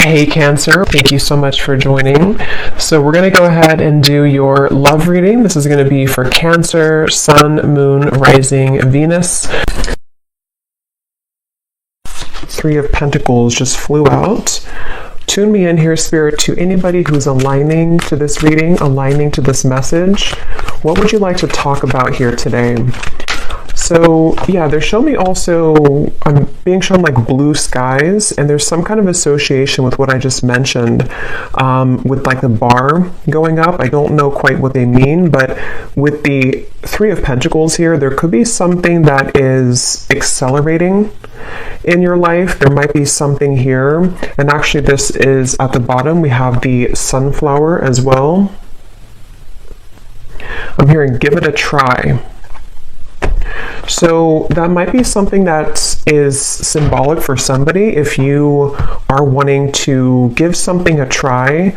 Hey Cancer, thank you so much for joining. So we're going to go ahead and do your love reading. This is going to be for Cancer, Sun, Moon, Rising, Venus. Three of Pentacles just flew out. Tune me in here, Spirit, to anybody who's aligning to this reading, aligning to this message. What would you like to talk about here today? So yeah, they're showing me also, I'm being shown like blue skies, and there's some kind of association with what I just mentioned, with like the bar going up. I don't know quite what they mean, but with the Three of Pentacles here, there could be something that is accelerating in your life. There might be something here, and actually this is at the bottom. We have the sunflower as well. I'm hearing give it a try. So that might be something that is symbolic for somebody. If you are wanting to give something a try,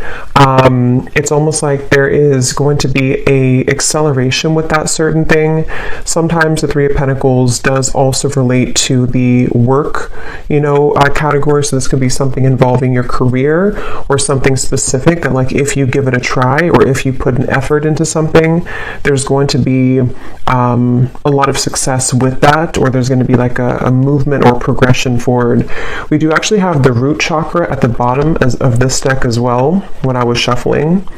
it's almost like there is going to be a acceleration with that certain thing. Sometimes the Three of Pentacles does also relate to the work, category. So this could be something involving your career or something specific that, like, if you give it a try or if you put an effort into something, there's going to be a lot of success with that, or there's going to be like a movement or progression forward. We do actually have the root chakra at the bottom of this deck as well when I was shuffling.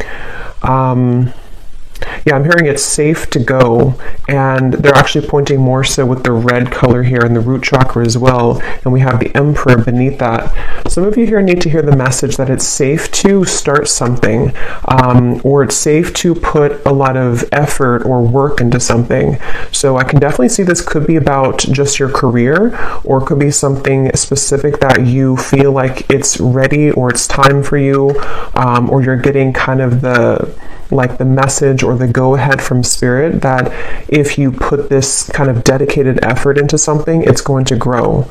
Yeah, I'm hearing it's safe to go, and they're actually pointing more so with the red color here in the root chakra as well, and we have the Emperor beneath that. Some of you here need to hear the message that it's safe to start something, or it's safe to put a lot of effort or work into something. So I can definitely see this could be about just your career, or it could be something specific that you feel like it's ready or it's time for you, or you're getting kind of the message or the go-ahead from Spirit that if you put this kind of dedicated effort into something, it's going to grow.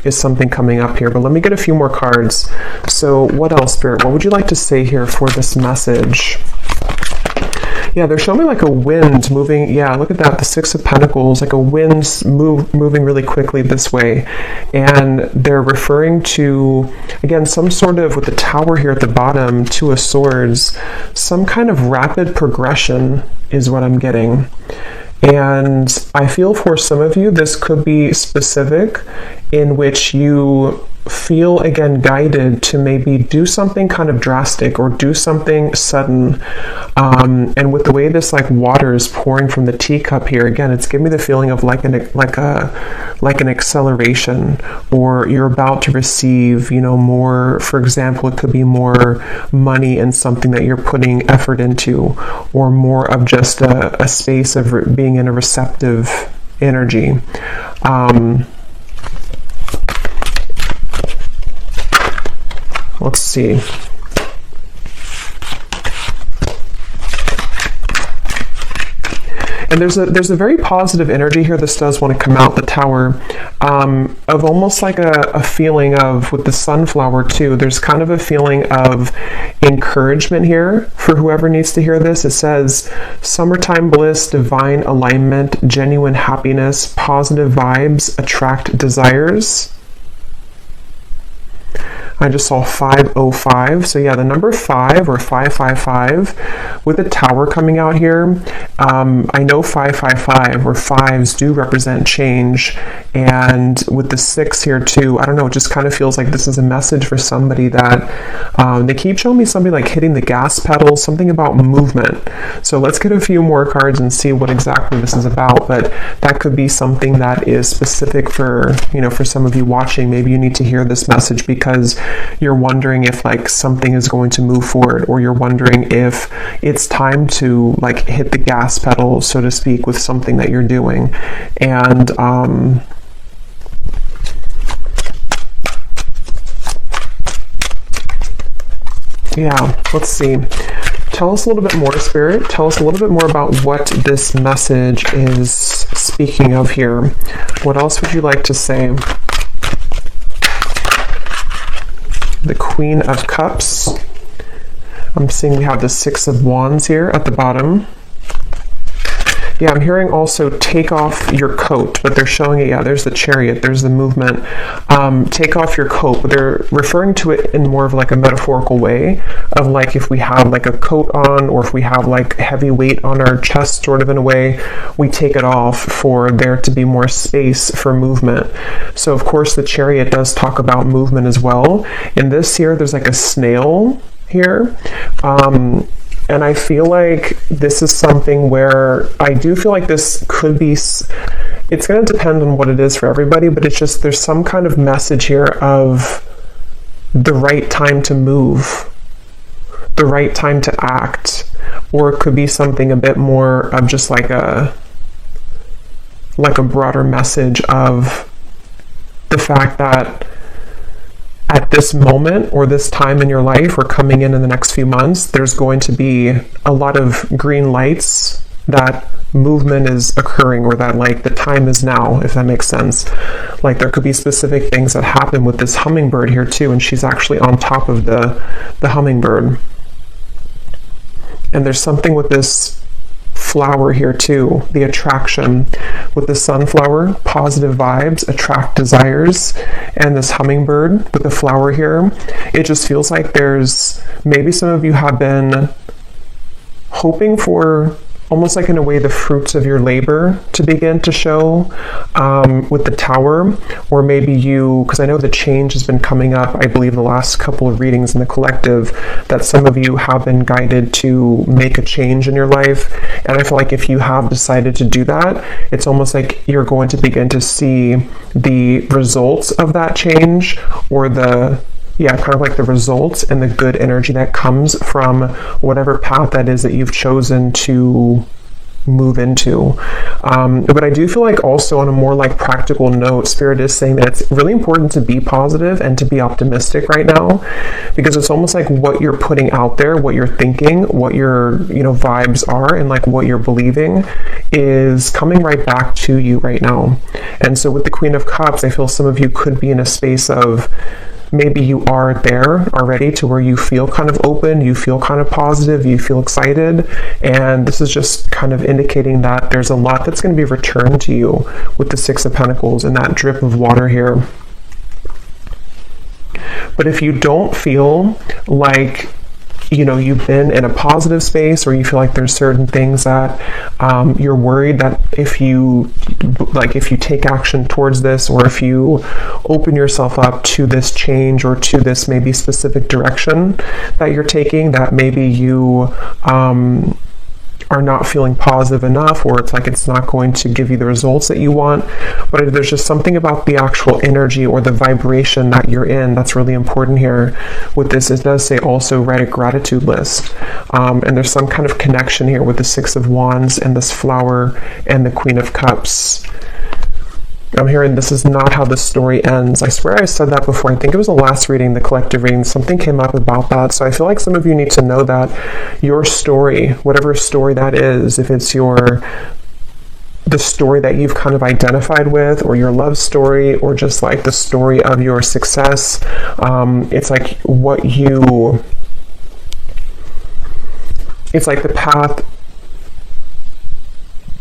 Is something coming up here, but let me get a few more cards. So what else, Spirit? What would you like to say here for this message? Yeah, they're showing me like a wind moving. Yeah, look at that, the Six of Pentacles, like a wind moving really quickly this way. And they're referring to, again, some sort of, with the Tower here at the bottom, Two of Swords, some kind of rapid progression is what I'm getting. And I feel for some of you, this could be specific in which you feel, again, guided to maybe do something kind of drastic or do something sudden. And with the way this like water is pouring from the teacup here, again, it's giving me the feeling of like an acceleration, or you're about to receive, more. For example, it could be more money in something that you're putting effort into, or more of just a space of being in a receptive energy. Let's see. And there's a very positive energy here. This does want to come out, the Tower, of almost like a feeling of, with the sunflower too, there's kind of a feeling of encouragement here for whoever needs to hear this. It says, summertime bliss, divine alignment, genuine happiness, positive vibes, attract desires. I just saw 505. So yeah, the number 5 or 555 with the Tower coming out here. I know 555 or 5s do represent change. And with the 6 here too, I don't know, it just kind of feels like this is a message for somebody that they keep showing me somebody like hitting the gas pedal, something about movement. So let's get a few more cards and see what exactly this is about. But that could be something that is specific for, for some of you watching. Maybe you need to hear this message because you're wondering if like something is going to move forward, or you're wondering if it's time to like hit the gas pedal, so to speak, with something that you're doing. And yeah, let's see. Tell us a little bit more, Spirit. Tell us a little bit more about what this message is speaking of here. What else would you like to say? The Queen of Cups. I'm seeing we have the Six of Wands here at the bottom. Yeah, I'm hearing also take off your coat, but they're showing it. Yeah, there's the Chariot, there's the movement. Take off your coat, but they're referring to it in more of like a metaphorical way of like if we have like a coat on, or if we have like heavy weight on our chest, sort of in a way, we take it off for there to be more space for movement. So of course the Chariot does talk about movement as well. In this here, there's like a snail here. And I feel like this is something where I do feel like this could be, it's going to depend on what it is for everybody, but it's just there's some kind of message here of the right time to move, the right time to act, or it could be something a bit more of just like a broader message of the fact that at this moment or this time in your life or coming in the next few months, there's going to be a lot of green lights that movement is occurring, or that like the time is now, if that makes sense. Like there could be specific things that happen with this hummingbird here too, and she's actually on top of the hummingbird. And there's something with this flower here too, the attraction with the sunflower, positive vibes, attract desires, and this hummingbird with the flower here. It just feels like there's, maybe some of you have been hoping for almost like in a way the fruits of your labor to begin to show with the Tower, or maybe you, because I know the change has been coming up, I believe the last couple of readings in the collective, that some of you have been guided to make a change in your life. And I feel like if you have decided to do that, it's almost like you're going to begin to see the results of that change, or kind of like the results and the good energy that comes from whatever path that is that you've chosen to move into. But I do feel like also on a more like practical note, Spirit is saying that it's really important to be positive and to be optimistic right now, because it's almost like what you're putting out there, what you're thinking, what your vibes are, and like what you're believing is coming right back to you right now. And so with the Queen of Cups, I feel some of you could be in a space of maybe you are there already to where you feel kind of open, you feel kind of positive, you feel excited, and this is just kind of indicating that there's a lot that's going to be returned to you with the Six of Pentacles and that drip of water here. But if you don't feel like you've been in a positive space, or you feel like there's certain things that you're worried that if you take action towards this, or if you open yourself up to this change or to this maybe specific direction that you're taking, that maybe you are not feeling positive enough, or it's like it's not going to give you the results that you want. But there's just something about the actual energy or the vibration that you're in that's really important here with this. It does say also write a gratitude list, and there's some kind of connection here with the Six of Wands and this flower and the Queen of Cups. I'm hearing this is not how the story ends. I swear I said that before. I think it was the last reading, the collective reading. Something came up about that. So I feel like some of you need to know that your story, whatever story that is, if it's the story that you've kind of identified with, or your love story, or just like the story of your success, it's like it's like the path.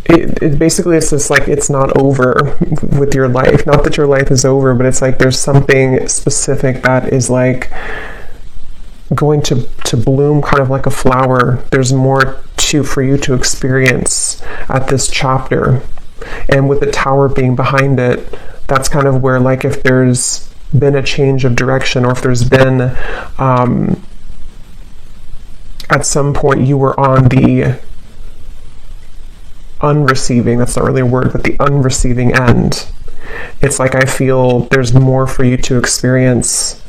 It basically, it's just like it's not over with your life. Not that your life is over, but it's like there's something specific that is like going to bloom kind of like a flower. There's more for you to experience at this chapter. And with the Tower being behind it, that's kind of where, like, if there's been a change of direction, or if there's been at some point you were on the unreceiving, that's not really a word, but the unreceiving end. It's like I feel there's more for you to experience.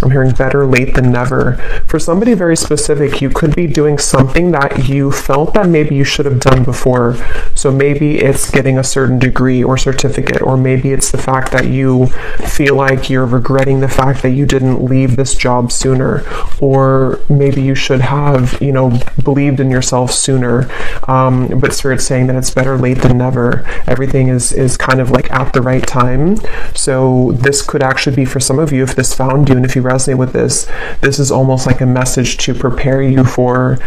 I'm hearing better late than never. For somebody very specific, you could be doing something that you felt that maybe you should have done before. So maybe it's getting a certain degree or certificate, or maybe it's the fact that you feel like you're regretting the fact that you didn't leave this job sooner, or maybe you should have, believed in yourself sooner. But Spirit's saying that it's better late than never. Everything is kind of like at the right time. So this could actually be for some of you, if this found you and if you resonate with this is almost like a message to prepare you for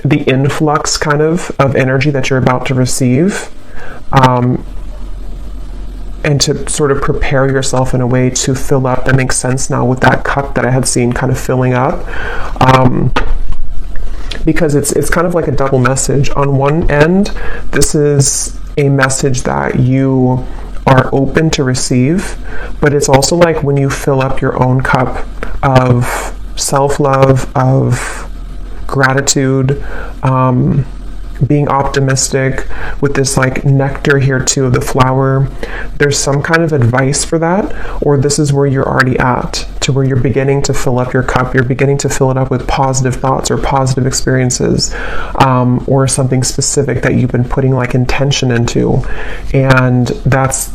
the influx kind of energy that you're about to receive, and to sort of prepare yourself in a way to fill up. That makes sense now with that cup that I had seen kind of filling up, because it's kind of like a double message. On one end, this is a message that you are open to receive, but it's also like when you fill up your own cup of self-love, of gratitude, being optimistic, with this like nectar here too of the flower, there's some kind of advice for that, or this is where you're already at, to where you're beginning to fill up your cup, you're beginning to fill it up with positive thoughts or positive experiences, or something specific that you've been putting like intention into. And that's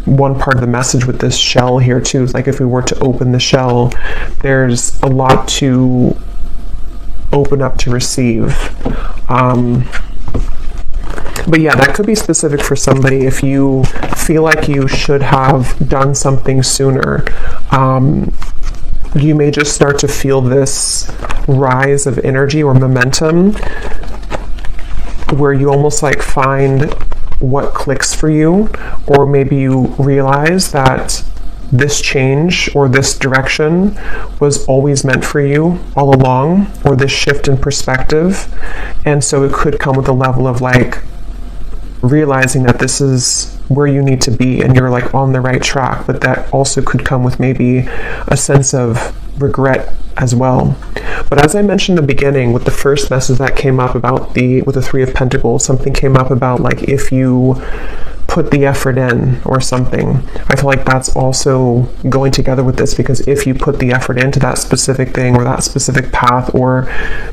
one part of the message with this shell here too, is like if we were to open the shell, there's a lot to open up to receive. But yeah, that could be specific for somebody. If you feel like you should have done something sooner, you may just start to feel this rise of energy or momentum where you almost like find what clicks for you, or maybe you realize that this change or this direction was always meant for you all along, or this shift in perspective. And so it could come with a level of like realizing that this is where you need to be and you're like on the right track, but that also could come with maybe a sense of regret as well. But as I mentioned in the beginning, with the first message that came up about with the Three of Pentacles, something came up about like if you put the effort in or something. I feel like that's also going together with this, because if you put the effort into that specific thing or that specific path, or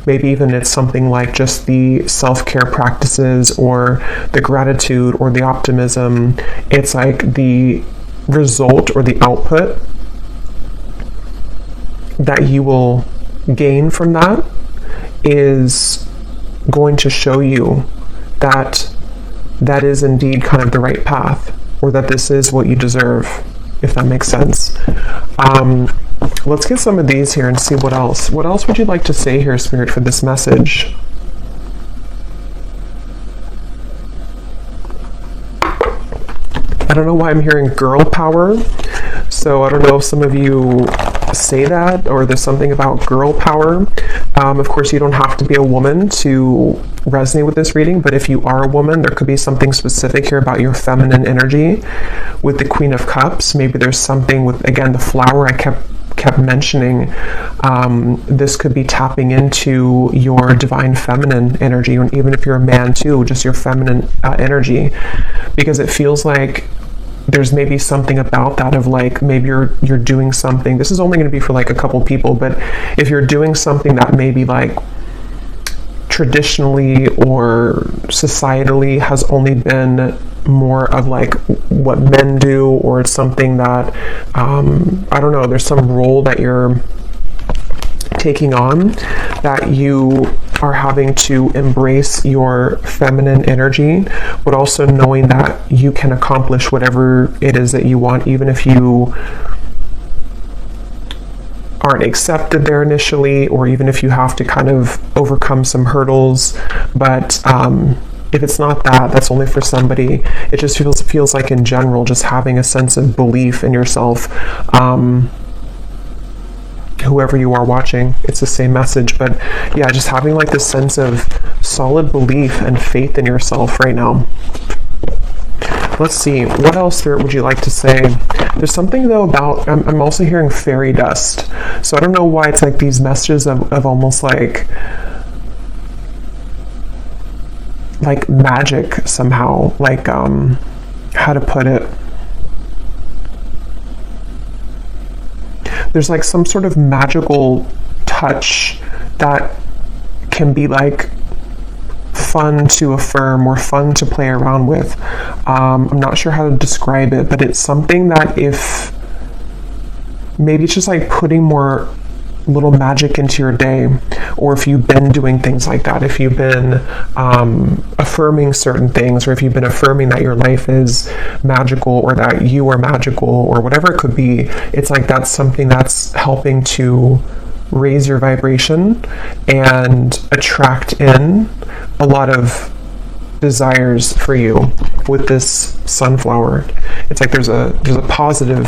maybe even it's something like just the self-care practices or the gratitude or the optimism, it's like the result or the output that you will gain from that is going to show you that that is indeed kind of the right path, or that this is what you deserve, if that makes sense. Let's get some of these here and see what else. What else would you like to say here, Spirit, for this message? I don't know why I'm hearing girl power. So I don't know if some of you say that, or there's something about girl power. Of course, you don't have to be a woman to resonate with this reading, but if you are a woman, there could be something specific here about your feminine energy. With the Queen of Cups, maybe there's something with, again, the flower I kept mentioning. This could be tapping into your divine feminine energy, and even if you're a man too, just your feminine energy, because it feels like there's maybe something about that of like, maybe you're doing something. This is only going to be for like a couple people, but if you're doing something that maybe like traditionally or societally has only been more of like what men do, or it's something that I don't know, there's some role that you're taking on, that you are having to embrace your feminine energy, but also knowing that you can accomplish whatever it is that you want, even if you aren't accepted there initially, or even if you have to kind of overcome some hurdles. But if it's not that, that's only for somebody. It just feels like in general, just having a sense of belief in yourself. Whoever you are watching, it's the same message. But yeah, just having like this sense of solid belief and faith in yourself right now. Let's see, what else, Spirit, would you like to say? There's something though about, I'm also hearing fairy dust. So I don't know why it's like these messages of almost like magic somehow, like how to put it. There's like some sort of magical touch that can be like fun to affirm or fun to play around with. I'm not sure how to describe it, but it's something that if maybe it's just like putting more little magic into your day, or if you've been doing things like that, if you've been affirming certain things, or if you've been affirming that your life is magical, or that you are magical, or whatever it could be, it's like that's something that's helping to raise your vibration and attract in a lot of desires for you with this sunflower. It's like there's a positive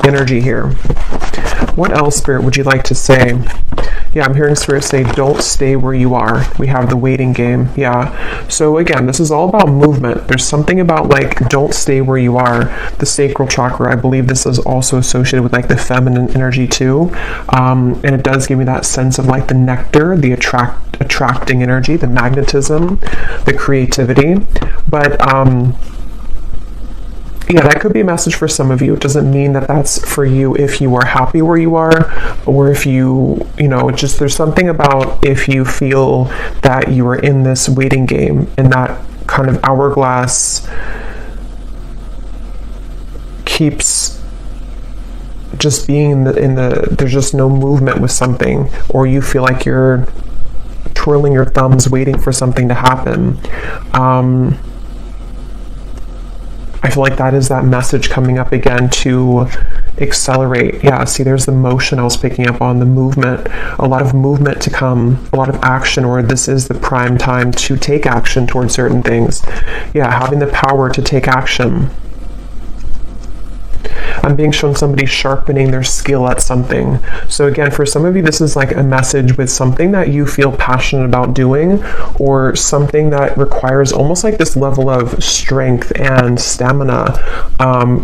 energy here. What else, Spirit, would you like to say? Yeah, I'm hearing Spirit say, don't stay where you are. We have the waiting game. Yeah. So again, this is all about movement. There's something about like, don't stay where you are. The sacral chakra, I believe this is also associated with like the feminine energy too. And it does give me that sense of like the nectar, the attracting energy, the magnetism, the creativity. But, yeah, that could be a message for some of you. It doesn't mean that that's for you if you are happy where you are, or if you know, just there's something about if you feel that you are in this waiting game, and that kind of hourglass keeps just being in the there's just no movement with something, or you feel like you're twirling your thumbs waiting for something to happen. I feel like that is that message coming up again to accelerate. Yeah, see, there's the motion I was picking up on, the movement, a lot of movement to come, a lot of action, or this is the prime time to take action towards certain things. Yeah, having the power to take action. I'm being shown somebody sharpening their skill at something. So again, for some of you, this is like a message with something that you feel passionate about doing, or something that requires almost like this level of strength and stamina.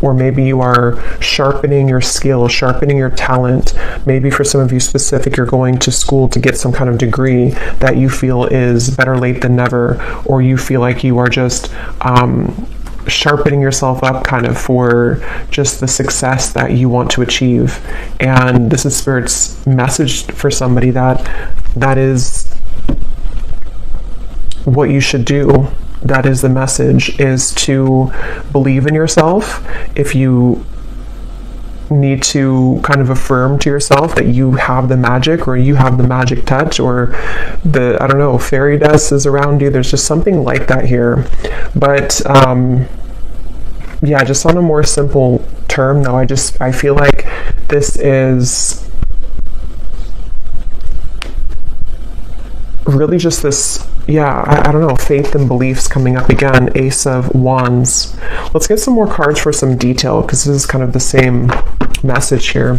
Or maybe you are sharpening your skill, sharpening your talent. Maybe for some of you specific, you're going to school to get some kind of degree that you feel is better late than never, or you feel like you are just sharpening yourself up kind of for just the success that you want to achieve. And this is Spirit's message for somebody that is what you should do. That is the message, is to believe in yourself. If you need to kind of affirm to yourself that you have the magic, or you have the magic touch, or the, I don't know, fairy dust is around you. There's just something like that here. But yeah, just on a more simple term though, I feel like this is really just this, yeah, I don't know, faith and beliefs coming up again. Ace of Wands. Let's get some more cards for some detail, because this is kind of the same message here.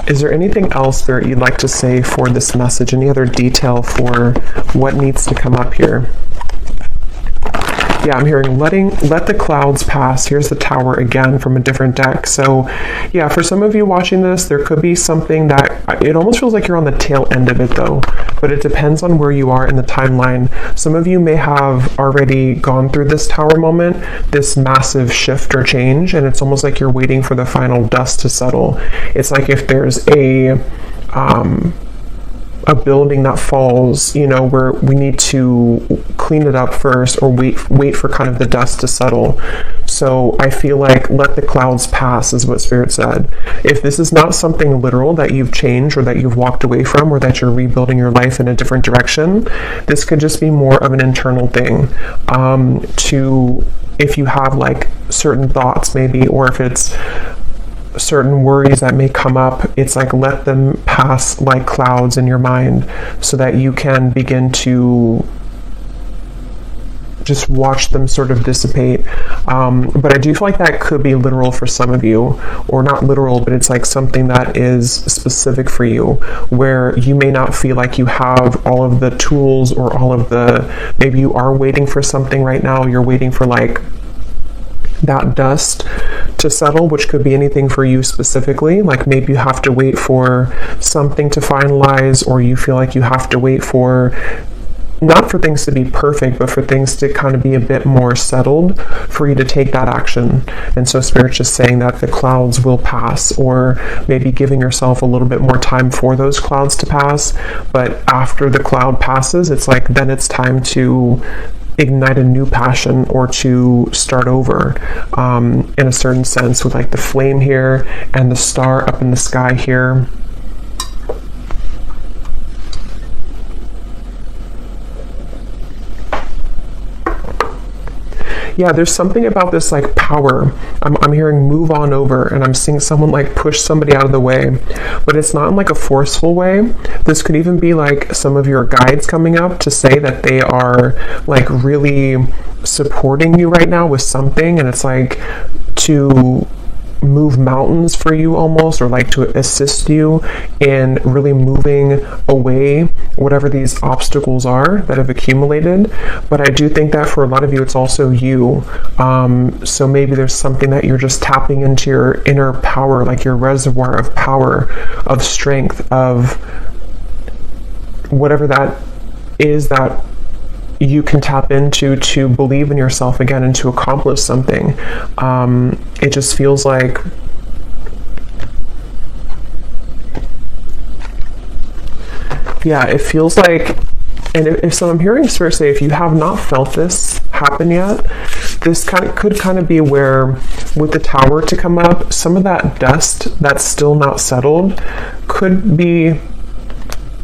Is there anything else, Spirit, you'd like to say for this message? Any other detail for what needs to come up here? Yeah, I'm hearing let the clouds pass. Here's the Tower again from a different deck. So yeah, for some of you watching this, there could be something that, it almost feels like you're on the tail end of it though, but it depends on where you are in the timeline. Some of you may have already gone through this Tower moment, this massive shift or change, and it's almost like you're waiting for the final dust to settle. It's like if there's a building that falls, you know, where we need to clean it up first, or wait for kind of the dust to settle. So I feel like let the clouds pass is what Spirit said. If this is not something literal that you've changed, or that you've walked away from, or that you're rebuilding your life in a different direction, this could just be more of an internal thing. If you have like certain thoughts maybe, or if it's certain worries that may come up, it's like let them pass like clouds in your mind, so that you can begin to just watch them sort of dissipate. But I do feel like that could be literal for some of you, or not literal, but it's like something that is specific for you, where you may not feel like you have all of the tools, or all of the, maybe you are waiting for something right now, you're waiting for like that dust to settle, which could be anything for you specifically. Like maybe you have to wait for something to finalize, or you feel like you have to wait for, not for things to be perfect, but for things to kind of be a bit more settled for you to take that action. And so Spirit's just saying that the clouds will pass, or maybe giving yourself a little bit more time for those clouds to pass. But after the cloud passes, it's like then it's time to ignite a new passion, or to start over, in a certain sense, with like the flame here and the star up in the sky here. Yeah, there's something about this like power. I'm hearing move on over, and I'm seeing someone like push somebody out of the way, but it's not in like a forceful way. This could even be like some of your guides coming up to say that they are like really supporting you right now with something, and it's like to move mountains for you almost, or like to assist you in really moving away whatever these obstacles are that have accumulated. But I do think that for a lot of you it's also you, so maybe there's something that you're just tapping into your inner power, like your reservoir of power, of strength, of whatever that is that you can tap into to believe in yourself again and to accomplish something. It just feels like it feels like, and if so, I'm hearing Spirit say, if you have not felt this happen yet, this could be where, with the Tower to come up, some of that dust that's still not settled could be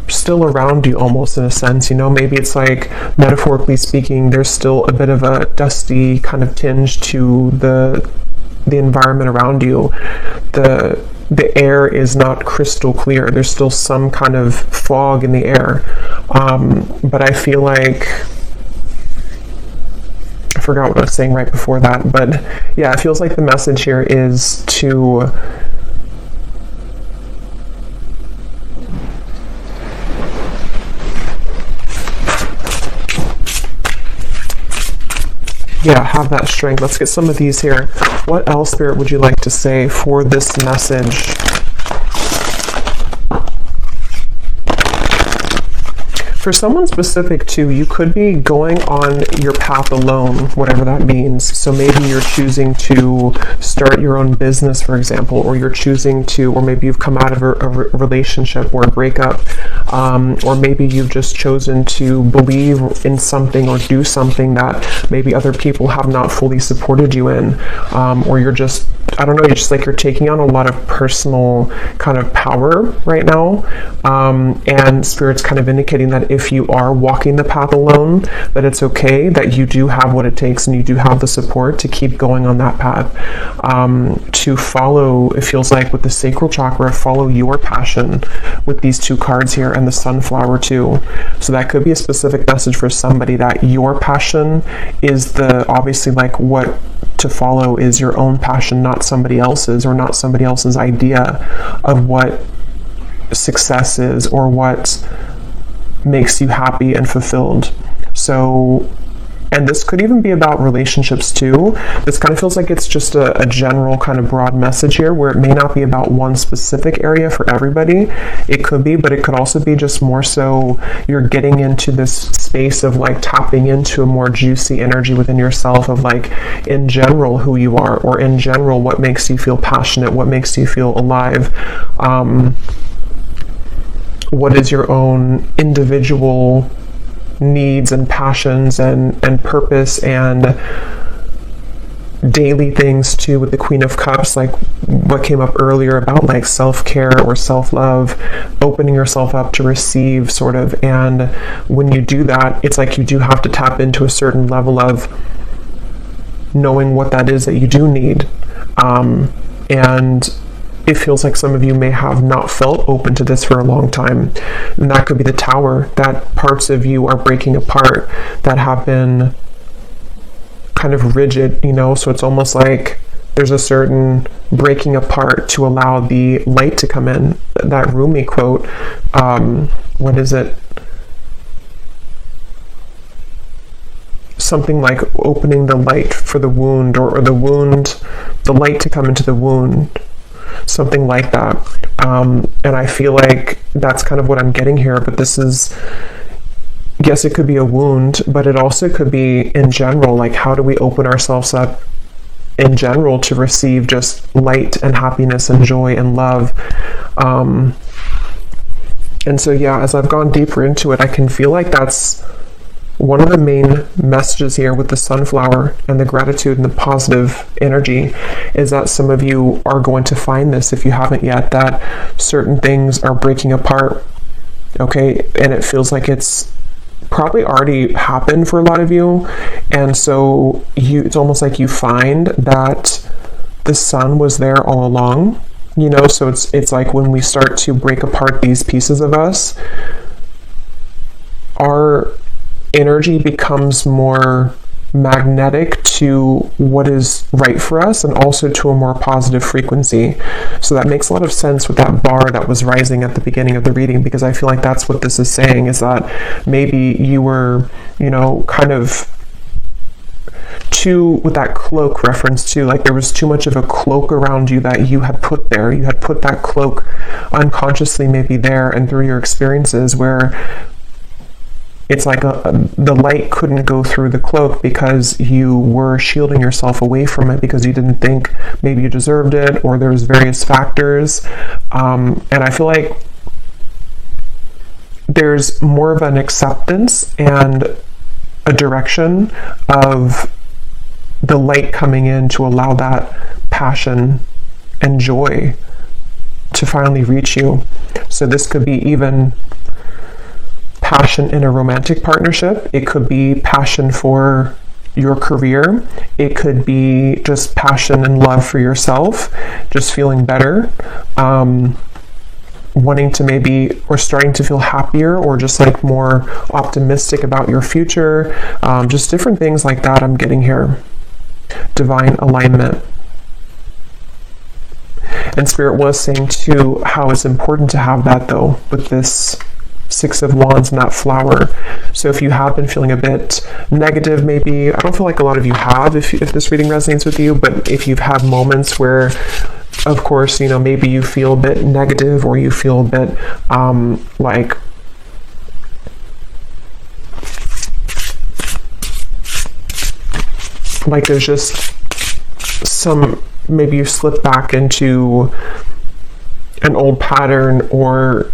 still around you almost, in a sense. Maybe it's like, metaphorically speaking, there's still a bit of a dusty kind of tinge to the environment around you. The air is not crystal clear. There's still some kind of fog in the air. But I feel like, I forgot what I was saying right before that, but yeah, it feels like the message here is to have that strength. Let's get some of these here. What else, Spirit, would you like to say for this message? For someone specific too, you could be going on your path alone, whatever that means. So maybe you're choosing to start your own business, for example, or you're choosing to, or maybe you've come out of a relationship or a breakup, or maybe you've just chosen to believe in something or do something that maybe other people have not fully supported you in, or you're just, I don't know, you're taking on a lot of personal kind of power right now, and Spirit's kind of indicating that if you are walking the path alone, that it's okay, that you do have what it takes and you do have the support to keep going on that path, to follow, it feels like with the sacral chakra, follow your passion with these two cards here, and the sunflower too. So that could be a specific message for somebody, that your passion is obviously like what to follow is your own passion, not somebody else's, or not somebody else's idea of what success is or what makes you happy and fulfilled. So, and this could even be about relationships too. This kind of feels like it's just a general kind of broad message here, where it may not be about one specific area for everybody. It could be, but it could also be just more so you're getting into this space of like tapping into a more juicy energy within yourself, of like, in general, who you are, or in general, what makes you feel passionate, what makes you feel alive. What is your own individual needs and passions and purpose, and daily things too, with the Queen of Cups, like what came up earlier about like self-care or self-love, opening yourself up to receive, sort of. And when you do that, it's like you do have to tap into a certain level of knowing what that is that you do need, and it feels like some of you may have not felt open to this for a long time. And that could be the Tower, that parts of you are breaking apart that have been kind of rigid, so it's almost like there's a certain breaking apart to allow the light to come in. That Rumi quote, what is it? Something like opening the light for the wound, or the light to come into the wound. Something like that. And I feel like that's kind of what I'm getting here, but this is, yes, it could be a wound, but it also could be in general, like how do we open ourselves up in general to receive just light and happiness and joy and love. And so, yeah, as I've gone deeper into it, I can feel like that's one of the main messages here with the sunflower and the gratitude and the positive energy, is that some of you are going to find this, if you haven't yet, that certain things are breaking apart, okay? And it feels like it's probably already happened for a lot of you. And so it's almost like you find that the sun was there all along, you know. So it's like when we start to break apart these pieces of us, our energy becomes more magnetic to what is right for us, and also to a more positive frequency. So that makes a lot of sense with that bar that was rising at the beginning of the reading, because I feel like that's what this is saying, is that maybe you were, you know, kind of too, with that cloak reference too, like there was too much of a cloak around you that you had put there. You had put that cloak unconsciously maybe there, and through your experiences where it's like the light couldn't go through the cloak because you were shielding yourself away from it because you didn't think maybe you deserved it, or there's various factors. And I feel like there's more of an acceptance and a direction of the light coming in to allow that passion and joy to finally reach you. So this could be even passion in a romantic partnership. It could be passion for your career. It could be just passion and love for yourself, just feeling better, wanting to maybe, or starting to feel happier, or just like more optimistic about your future, just different things like that I'm getting here. Divine alignment. And Spirit was saying too how it's important to have that though, with this Six of Wands and that flower. So if you have been feeling a bit negative, maybe, I don't feel like a lot of you have, if this reading resonates with you, but if you've had moments where, of course, you know, maybe you feel a bit negative, or you feel a bit like there's just some, maybe you slip back into an old pattern, or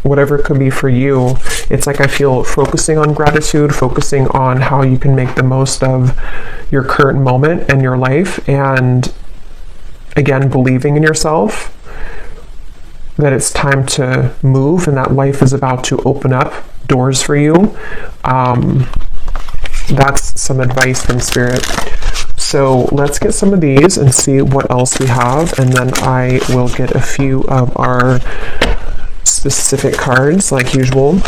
whatever it could be for you. It's like I feel focusing on gratitude, focusing on how you can make the most of your current moment and your life, and again, believing in yourself that it's time to move and that life is about to open up doors for you. That's some advice from Spirit. So let's get some of these and see what else we have, and then I will get a few of our specific cards like usual.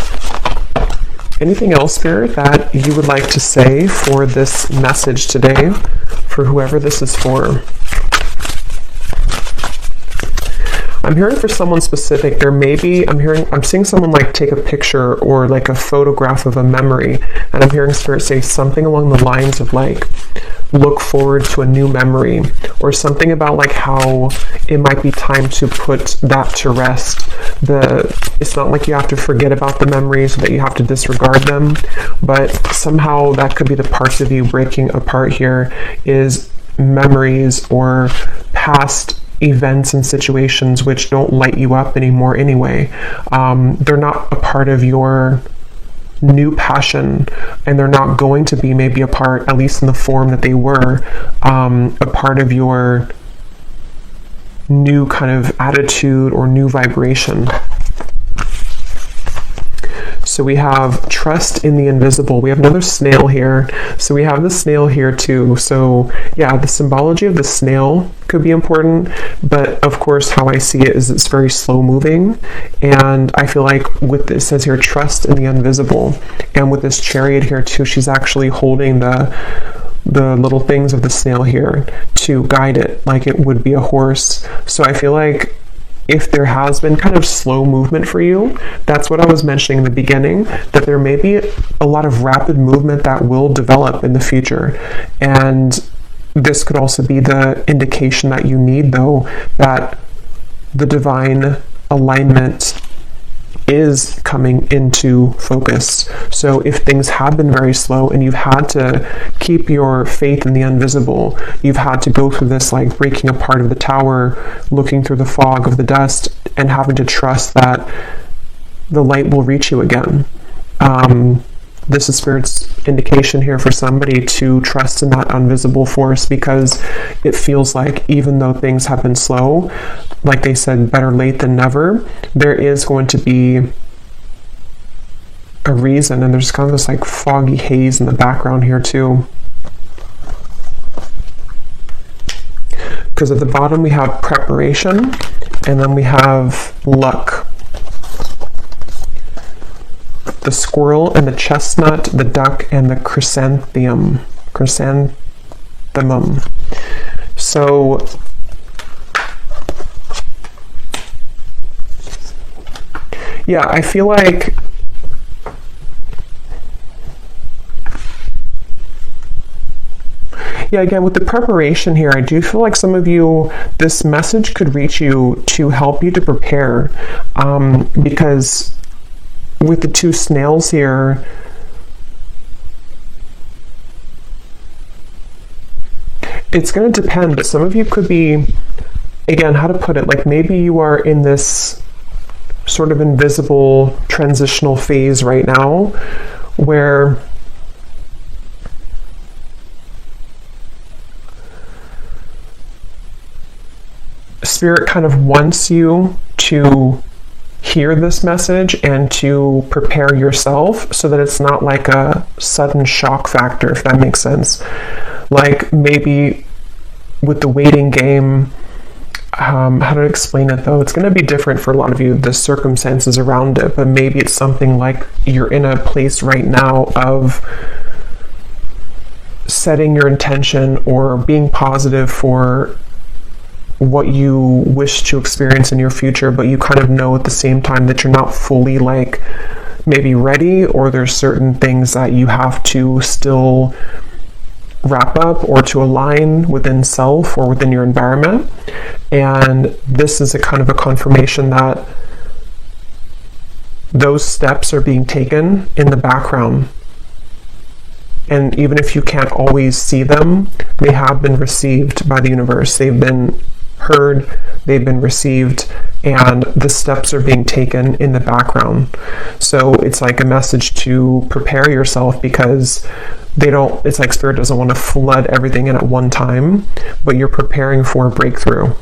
Anything else, Spirit, that you would like to say for this message today, for whoever this is for? I'm hearing for someone specific. There may be, I'm seeing someone like take a picture or like a photograph of a memory, and I'm hearing Spirit say something along the lines of like, look forward to a new memory, or something about like how it might be time to put that to rest. It's not like you have to forget about the memories, that you have to disregard them, but somehow that could be the parts of you breaking apart here, is memories or past events and situations which don't light you up anymore anyway. They're not a part of your new passion, and they're not going to be maybe a part, at least in the form that they were, a part of your new kind of attitude or new vibration. So we have trust in the invisible. We have another snail here. So we have the snail here too. So yeah, the symbology of the snail could be important, but of course how I see it is it's very slow moving. And I feel like with this, it says here, trust in the invisible. And with this chariot here too, she's actually holding the little things of the snail here to guide it like it would be a horse. So I feel like if there has been kind of slow movement for you, that's what I was mentioning in the beginning, that there may be a lot of rapid movement that will develop in the future. And this could also be the indication that you need, though, that the divine alignment is coming into focus. So if things have been very slow and you've had to keep your faith in the invisible, you've had to go through this like breaking apart of the tower, looking through the fog of the dust, and having to trust that the light will reach you again. This is Spirit's indication here for somebody to trust in that invisible force, because it feels like even though things have been slow, like they said, better late than never, there is going to be a reason, and there's kind of this like foggy haze in the background here too. Because at the bottom we have preparation, and then we have luck. The squirrel and the chestnut, the duck and the chrysanthemum. So yeah, I feel like again, with the preparation here, I do feel like some of you, this message could reach you to help you to prepare, because with the two snails here, it's going to depend, but some of you could be, again, how to put it, like maybe you are in this sort of invisible transitional phase right now where Spirit kind of wants you to hear this message and to prepare yourself so that it's not like a sudden shock factor, if that makes sense. Like maybe with the waiting game, how to explain it though? It's going to be different for a lot of you, the circumstances around it, but maybe it's something like you're in a place right now of setting your intention or being positive for what you wish to experience in your future, but you kind of know at the same time that you're not fully like maybe ready, or there's certain things that you have to still wrap up or to align within self or within your environment. And this is a kind of a confirmation that those steps are being taken in the background. And even if you can't always see them, they have been received by the universe. They've been heard, they've been received, and the steps are being taken in the background. So it's like a message to prepare yourself, because it's like Spirit doesn't want to flood everything in at one time, but you're preparing for a breakthrough.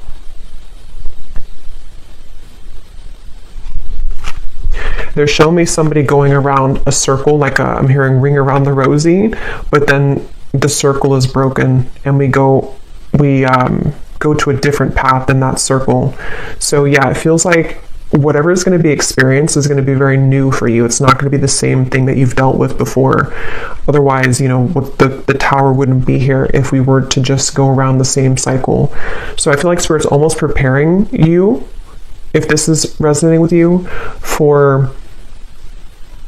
They're showing me somebody going around a circle, like I'm hearing ring around the rosy, but then the circle is broken and we go to a different path in that circle. So yeah, it feels like whatever is going to be experienced is going to be very new for you. It's not going to be the same thing that you've dealt with before. Otherwise, the tower wouldn't be here if we were to just go around the same cycle. So I feel like Spirit's almost preparing you, if this is resonating with you, for,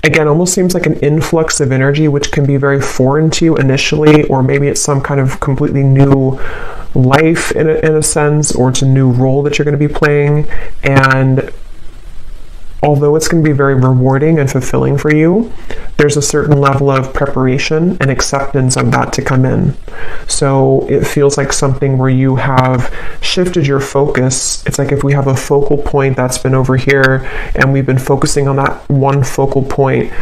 again, almost seems like an influx of energy, which can be very foreign to you initially, or maybe it's some kind of completely new life in a sense, or it's a new role that you're going to be playing. And although it's going to be very rewarding and fulfilling for you, there's a certain level of preparation and acceptance of that to come in. So it feels like something where you have shifted your focus. It's like if we have a focal point that's been over here and we've been focusing on that one focal point,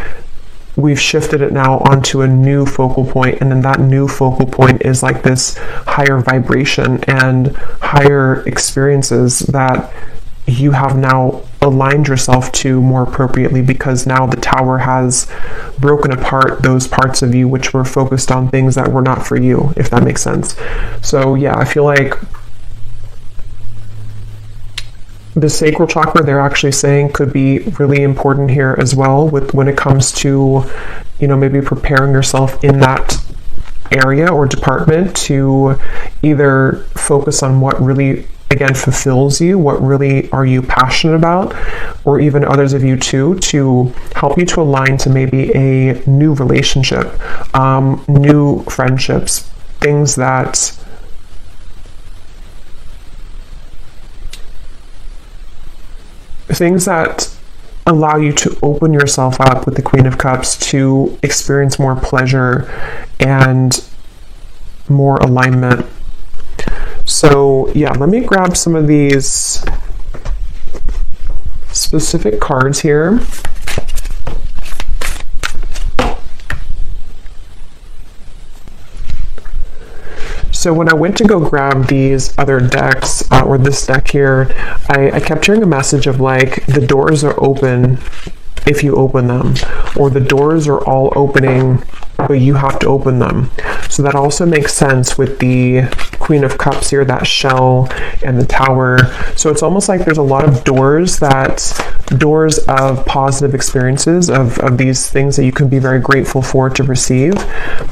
we've shifted it now onto a new focal point, and then that new focal point is like this higher vibration and higher experiences that you have now aligned yourself to more appropriately, because now the tower has broken apart those parts of you which were focused on things that were not for you, if that makes sense. So yeah, I feel like the sacral chakra, they're actually saying, could be really important here as well, with when it comes to, maybe preparing yourself in that area or department to either focus on what really, again, fulfills you, what really are you passionate about, or even others of you too, to help you to align to maybe a new relationship, new friendships, things that allow you to open yourself up with the Queen of Cups to experience more pleasure and more alignment. So yeah, let me grab some of these specific cards here. So when I went to go grab these other decks, or this deck here, I kept hearing a message of like, the doors are open if you open them, or the doors are all opening but you have to open them. So that also makes sense with the Queen of Cups here, that shell and the Tower. So it's almost like there's a lot of doors of positive experiences, of these things that you can be very grateful for to receive,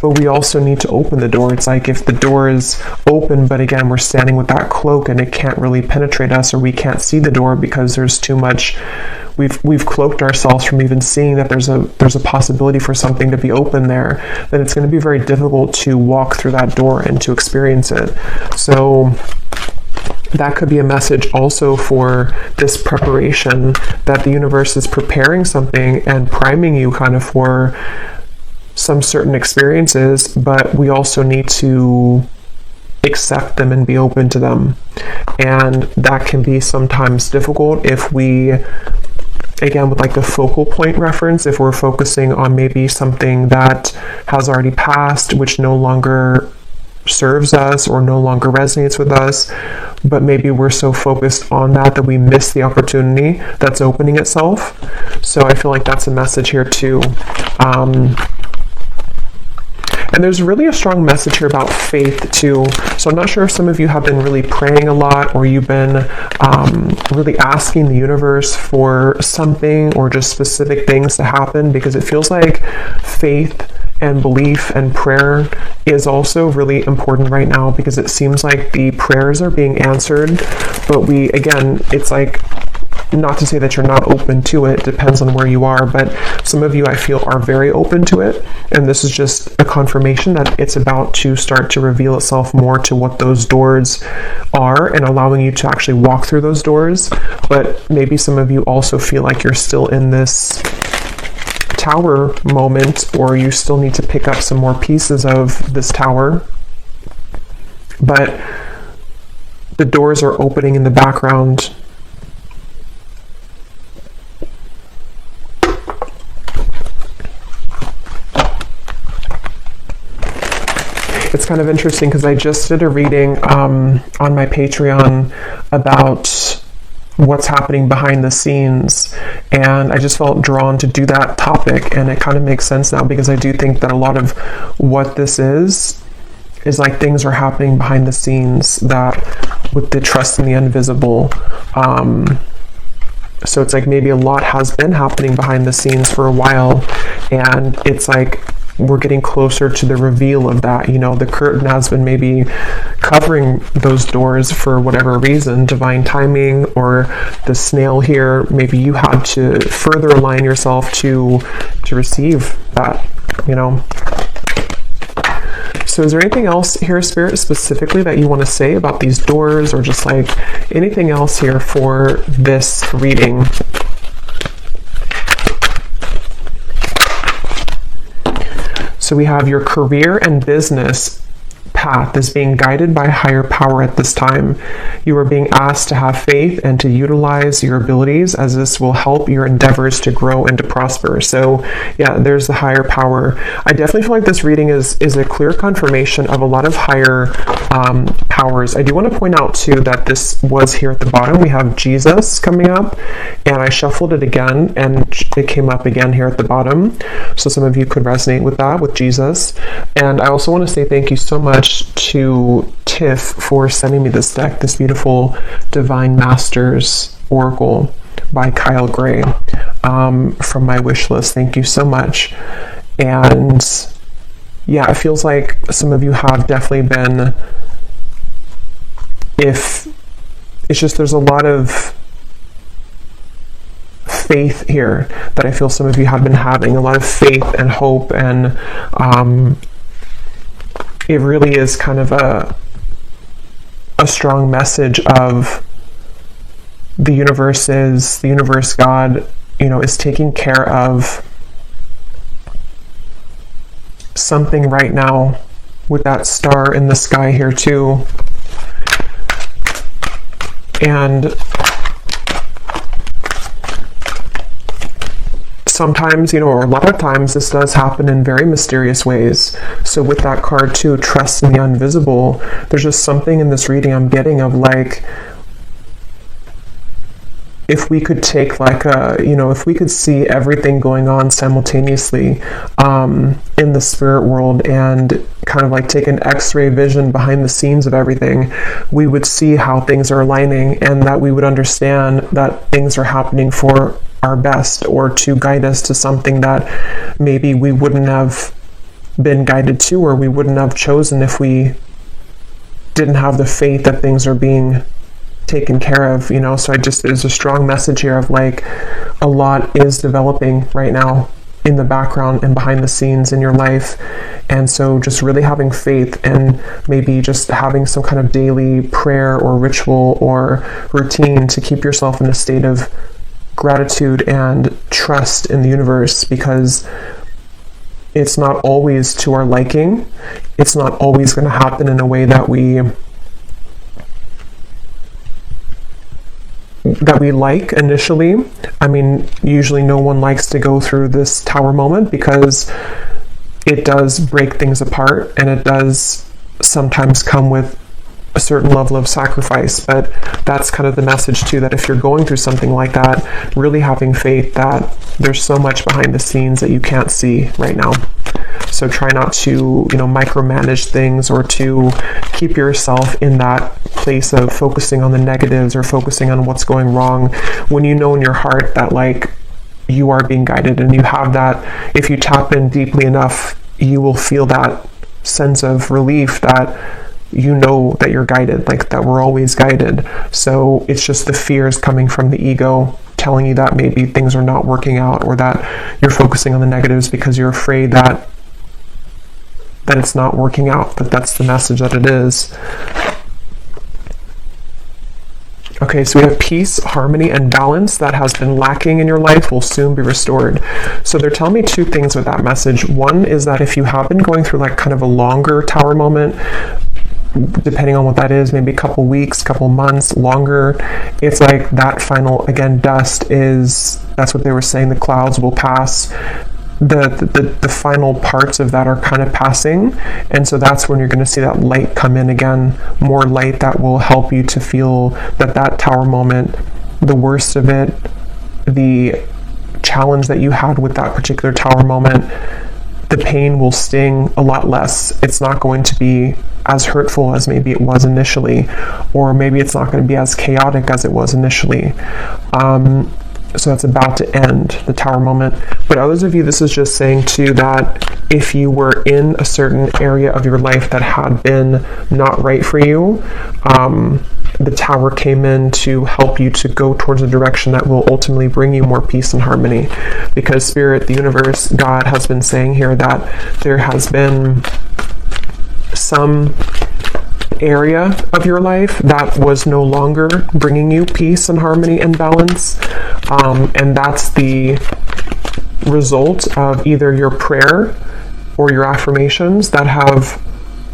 but we also need to open the door. It's like if the door is open, but again, we're standing with that cloak and it can't really penetrate us, or we can't see the door because there's too much, we've cloaked ourselves from even seeing that there's a possibility for something to be open there, then it's going to be very difficult to walk through that door and to experience it. So that could be a message also for this preparation, that the universe is preparing something and priming you kind of for some certain experiences, but we also need to accept them and be open to them. And that can be sometimes difficult if we, again, with like the focal point reference, if we're focusing on maybe something that has already passed, which no longer serves us or no longer resonates with us, but maybe we're so focused on that we miss the opportunity that's opening itself. So I feel like that's a message here too. And there's really a strong message here about faith too. So I'm not sure if some of you have been really praying a lot, or you've been really asking the universe for something or just specific things to happen, because it feels like faith and belief and prayer is also really important right now, because it seems like the prayers are being answered, but it's like, not to say that you're not open to it, depends on where you are, but some of you, I feel, are very open to it, and this is just a confirmation that it's about to start to reveal itself more to what those doors are, and allowing you to actually walk through those doors. But maybe some of you also feel like you're still in this Tower moment, or you still need to pick up some more pieces of this Tower, but the doors are opening in the background. It's kind of interesting because I just did a reading on my Patreon about what's happening behind the scenes, and I just felt drawn to do that topic, and it kind of makes sense now, because I do think that a lot of what this is like things are happening behind the scenes, that with the trust in the invisible. So it's like maybe a lot has been happening behind the scenes for a while, and it's like we're getting closer to the reveal of that. The curtain has been maybe covering those doors for whatever reason, divine timing, or the snail here, maybe you had to further align yourself to receive that, So is there anything else here, Spirit, specifically that you want to say about these doors, or just like anything else here for this reading? So we have your career and business path is being guided by higher power at this time. You are being asked to have faith and to utilize your abilities, as this will help your endeavors to grow and to prosper. So yeah, there's the higher power. I definitely feel like this reading is a clear confirmation of a lot of higher powers. I do want to point out too that this was here at the bottom. We have Jesus coming up, and I shuffled it again and it came up again here at the bottom. So some of you could resonate with that, with Jesus. And I also want to say thank you so much to Tiff for sending me this deck, this beautiful Divine Masters Oracle by Kyle Gray, from my wish list. Thank you so much. And yeah, it feels like some of you have definitely been, if it's just, there's a lot of faith here that I feel some of you have been having, a lot of faith and hope, and it really is kind of a strong message of the universe, God, is taking care of something right now, with that star in the sky here too. And sometimes, or a lot of times, this does happen in very mysterious ways. So with that card too, trust in the invisible, there's just something in this reading I'm getting of like, if we could take like if we could see everything going on simultaneously in the spirit world and kind of like take an x-ray vision behind the scenes of everything, we would see how things are aligning, and that we would understand that things are happening for our best, or to guide us to something that maybe we wouldn't have been guided to, or we wouldn't have chosen if we didn't have the faith that things are being taken care of, So there's a strong message here of like a lot is developing right now in the background and behind the scenes in your life. And so just really having faith, and maybe just having some kind of daily prayer or ritual or routine to keep yourself in a state of gratitude and trust in the universe, because it's not always to our liking. It's not always going to happen in a way that we like initially. I mean, usually no one likes to go through this tower moment, because it does break things apart, and it does sometimes come with a certain level of sacrifice. But that's kind of the message too, that if you're going through something like that, really having faith that there's so much behind the scenes that you can't see right now. So try not to, micromanage things, or to keep yourself in that place of focusing on the negatives or focusing on what's going wrong, when you know in your heart that like you are being guided, and you have that. If you tap in deeply enough, you will feel that sense of relief that you know that you're guided, like that we're always guided. So it's just the fears coming from the ego telling you that maybe things are not working out, or that you're focusing on the negatives because you're afraid that it's not working out, but that's the message that it is. Okay, so we have peace, harmony, and balance that has been lacking in your life will soon be restored. So they're telling me two things with that message. One is that if you have been going through like kind of a longer tower moment, depending on what that is, maybe a couple weeks, couple months, longer, it's like that final, again, that's what they were saying, the clouds will pass. The final parts of that are kind of passing, and so that's when you're going to see that light come in again, more light that will help you to feel that tower moment, the worst of it, the challenge that you had with that particular tower moment, the pain will sting a lot less. It's not going to be as hurtful as maybe it was initially, or maybe it's not going to be as chaotic as it was initially. So that's about to end, the tower moment. But others of you, this is just saying too that if you were in a certain area of your life that had been not right for you, the tower came in to help you to go towards a direction that will ultimately bring you more peace and harmony. Because Spirit, the universe, God has been saying here that there has been some area of your life that was no longer bringing you peace and harmony and balance, and that's the result of either your prayer or your affirmations that have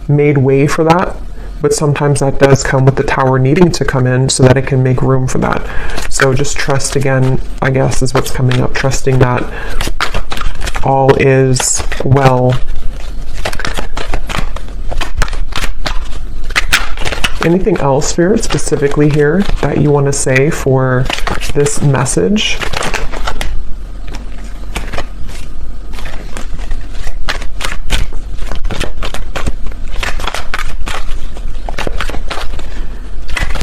made way for that. But sometimes that does come with the tower needing to come in so that it can make room for that. So just trust, again, I guess is what's coming up, trusting that all is well. Anything else, Spirit, specifically here that you want to say for this message?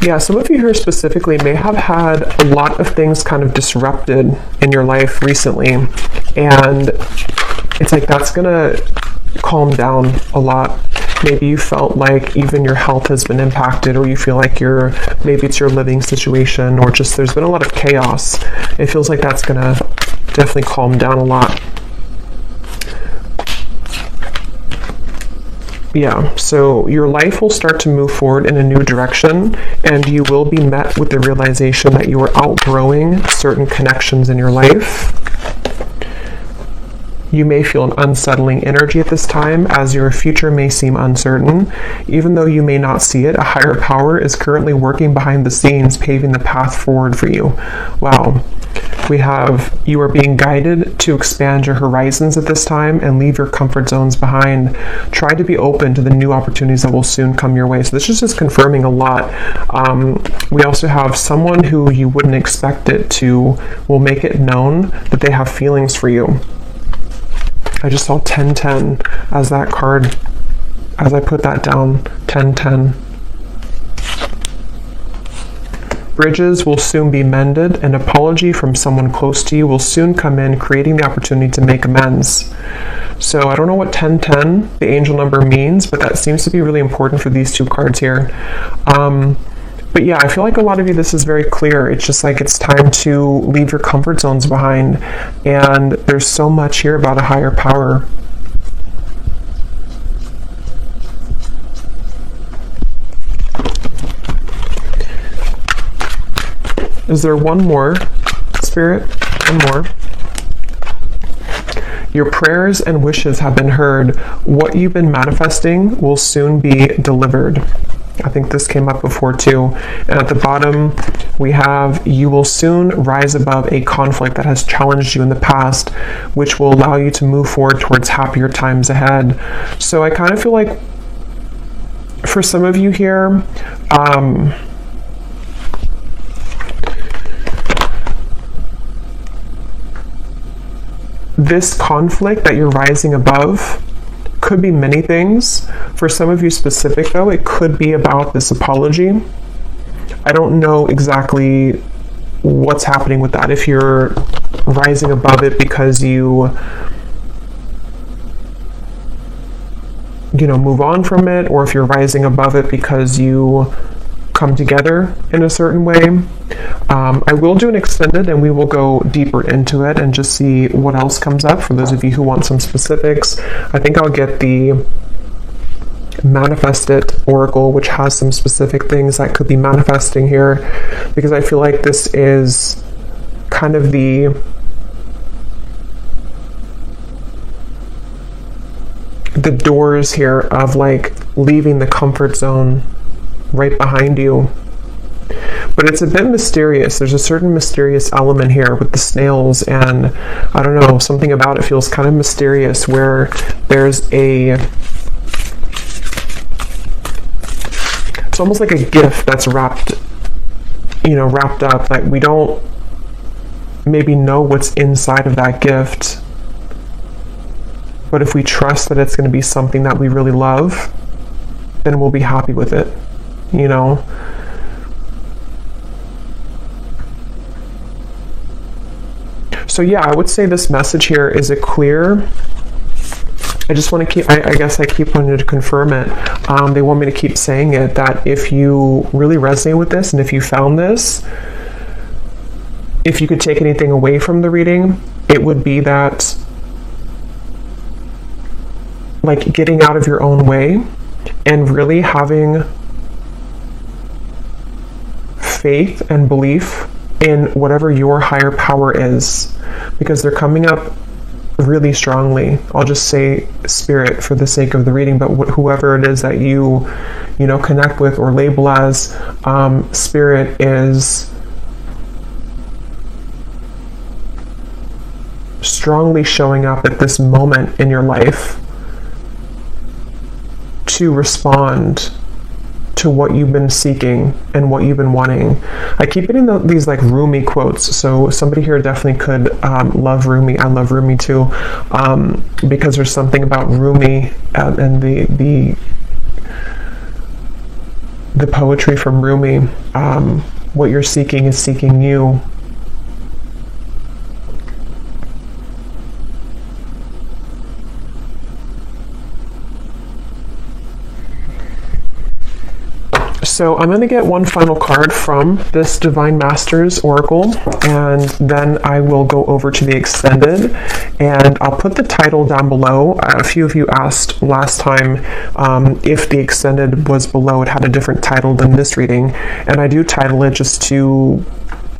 Yeah, some of you here specifically may have had a lot of things kind of disrupted in your life recently, and it's like that's gonna calm down a lot. Maybe you felt like even your health has been impacted, or you feel like maybe it's your living situation, or just there's been a lot of chaos. It feels like that's gonna definitely calm down a lot. Yeah, so your life will start to move forward in a new direction, and you will be met with the realization that you are outgrowing certain connections in your life. You may feel an unsettling energy at this time, as your future may seem uncertain. Even though you may not see it, a higher power is currently working behind the scenes, paving the path forward for you. Wow. We have, you are being guided to expand your horizons at this time and leave your comfort zones behind. Try to be open to the new opportunities that will soon come your way. So this is just confirming a lot. We also have someone who you wouldn't expect it to will make it known that they have feelings for you. I just saw 1010 as that card, as I put that down, 1010. Bridges will soon be mended. An apology from someone close to you will soon come in, creating the opportunity to make amends. So I don't know what 1010, the angel number, means, but that seems to be really important for these two cards here. But yeah, I feel like a lot of you, this is very clear. It's just like it's time to leave your comfort zones behind. And there's so much here about a higher power. Is there one more, Spirit? One more. Your prayers and wishes have been heard. What you've been manifesting will soon be delivered. I think this came up before too. And at the bottom, we have, you will soon rise above a conflict that has challenged you in the past, which will allow you to move forward towards happier times ahead. So I kind of feel like for some of you here, this conflict that you're rising above could be many things. For some of you specific though, it could be about this apology. I don't know exactly what's happening with that. If you're rising above it because you move on from it, or if you're rising above it because you come together in a certain way. I will do an extended and we will go deeper into it and just see what else comes up for those of you who want some specifics. I think I'll get the Manifest It Oracle, which has some specific things that could be manifesting here, because I feel like this is kind of the doors here of like leaving the comfort zone right behind you. But it's a bit mysterious. There's a certain mysterious element here with the snails, and I don't know, something about it feels kind of mysterious, where there's it's almost like a gift that's wrapped up. Like we don't maybe know what's inside of that gift, but if we trust that it's going to be something that we really love, then we'll be happy with it, So yeah, I would say this message here is a clear. I just want to keep, I guess I keep wanting to confirm it. They want me to keep saying it, that if you really resonate with this and if you found this, if you could take anything away from the reading, it would be that, like, getting out of your own way and really having faith and belief in whatever your higher power is, because they're coming up really strongly. I'll just say Spirit for the sake of the reading, but whoever it is that you connect with or label as, Spirit is strongly showing up at this moment in your life to respond to what you've been seeking and what you've been wanting. I keep getting these like Rumi quotes, so somebody here definitely could love Rumi. I love Rumi too, because there's something about Rumi and the poetry from Rumi. What you're seeking is seeking you. So I'm going to get one final card from this Divine Masters Oracle, and then I will go over to the extended, and I'll put the title down below. A few of you asked last time if the extended was below. It had a different title than this reading, and I do title it just to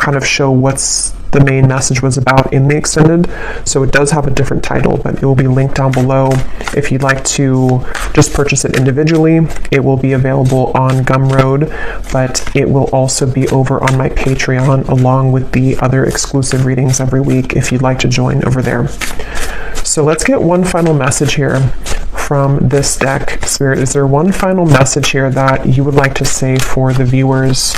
kind of show what's the main message was about in the extended. So it does have a different title, but it will be linked down below if you'd like to just purchase it individually. It will be available on Gumroad, but it will also be over on my Patreon along with the other exclusive readings every week if you'd like to join over there. So let's get one final message here from this deck. Spirit, is there one final message here that you would like to say for the viewers?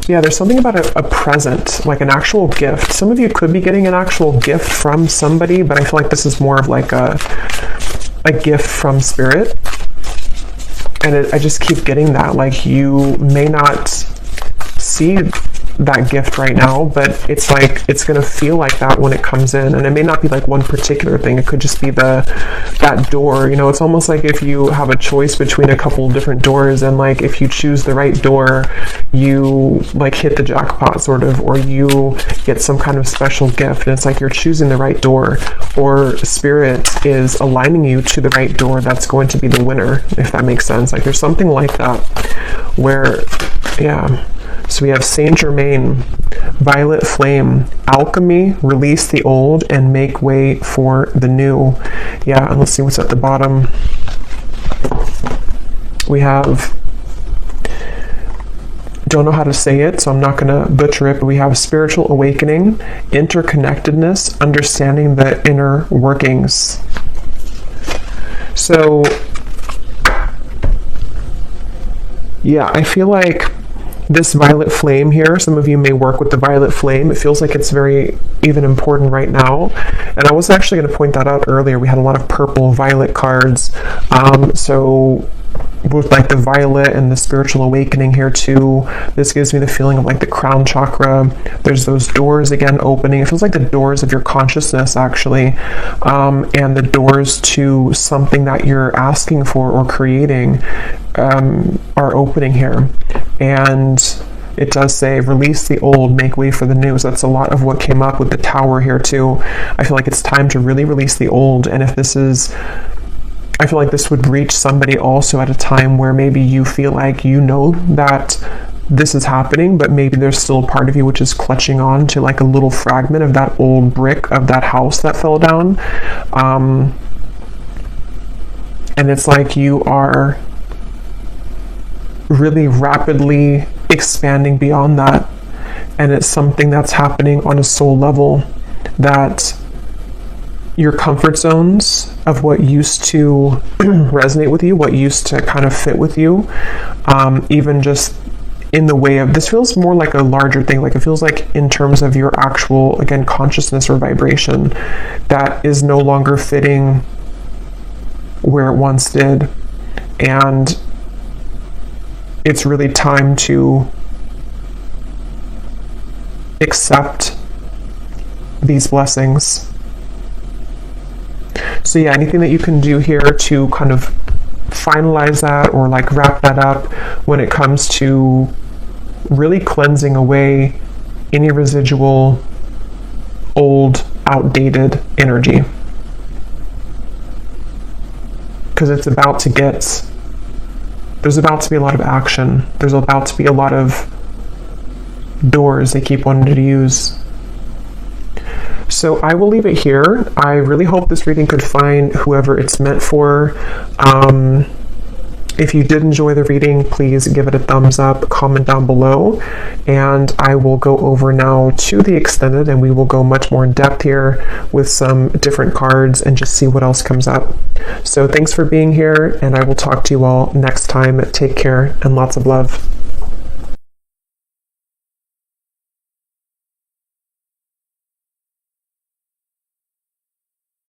Yeah, there's something about a present, like an actual gift. Some of you could be getting an actual gift from somebody, but I feel like this is more of like a gift from Spirit. And I just keep getting that. Like, you may not see that gift right now, but it's like it's gonna feel like that when it comes in. And it may not be like one particular thing, it could just be that door. You know, it's almost like if you have a choice between a couple different doors, and like if you choose the right door, you like hit the jackpot sort of, or you get some kind of special gift. And it's like you're choosing the right door, or Spirit is aligning you to the right door that's going to be the winner, if that makes sense. Like there's something like that where, yeah. So we have Saint Germain, Violet Flame, Alchemy, release the old and make way for the new. Yeah, and let's see what's at the bottom. We have, don't know how to say it, so I'm not going to butcher it, but we have spiritual awakening, interconnectedness, understanding the inner workings. So, yeah, I feel like this violet flame here, some of you may work with the violet flame. It feels like it's very even important right now. And I was actually going to point that out earlier. We had a lot of purple violet cards. So with like the violet and the spiritual awakening here too, this gives me the feeling of like the crown chakra. There's those doors again opening. It feels like the doors of your consciousness actually, and the doors to something that you're asking for or creating are opening here. And it does say release the old, make way for the new. So that's a lot of what came up with the tower here too. I feel like it's time to really release the old. And if this is, I feel like this would reach somebody also at a time where maybe you feel like you know that this is happening, but maybe there's still a part of you which is clutching on to like a little fragment of that old brick of that house that fell down. And it's like you are really rapidly expanding beyond that. And it's something that's happening on a soul level, that your comfort zones of what used to resonate with you, what used to kind of fit with you, even just in the way of, this feels more like a larger thing. Like it feels like in terms of your actual, again, consciousness or vibration that is no longer fitting where it once did. And it's really time to accept these blessings. So yeah, anything that you can do here to kind of finalize that or like wrap that up when it comes to really cleansing away any residual old, outdated energy. Because it's about to get, there's about to be a lot of action. There's about to be a lot of doors they keep wanting to use. So I will leave it here. I really hope this reading could find whoever it's meant for. If you did enjoy the reading, please give it a thumbs up, comment down below, and I will go over now to the extended and we will go much more in depth here with some different cards and just see what else comes up. So thanks for being here, and I will talk to you all next time. Take care and lots of love.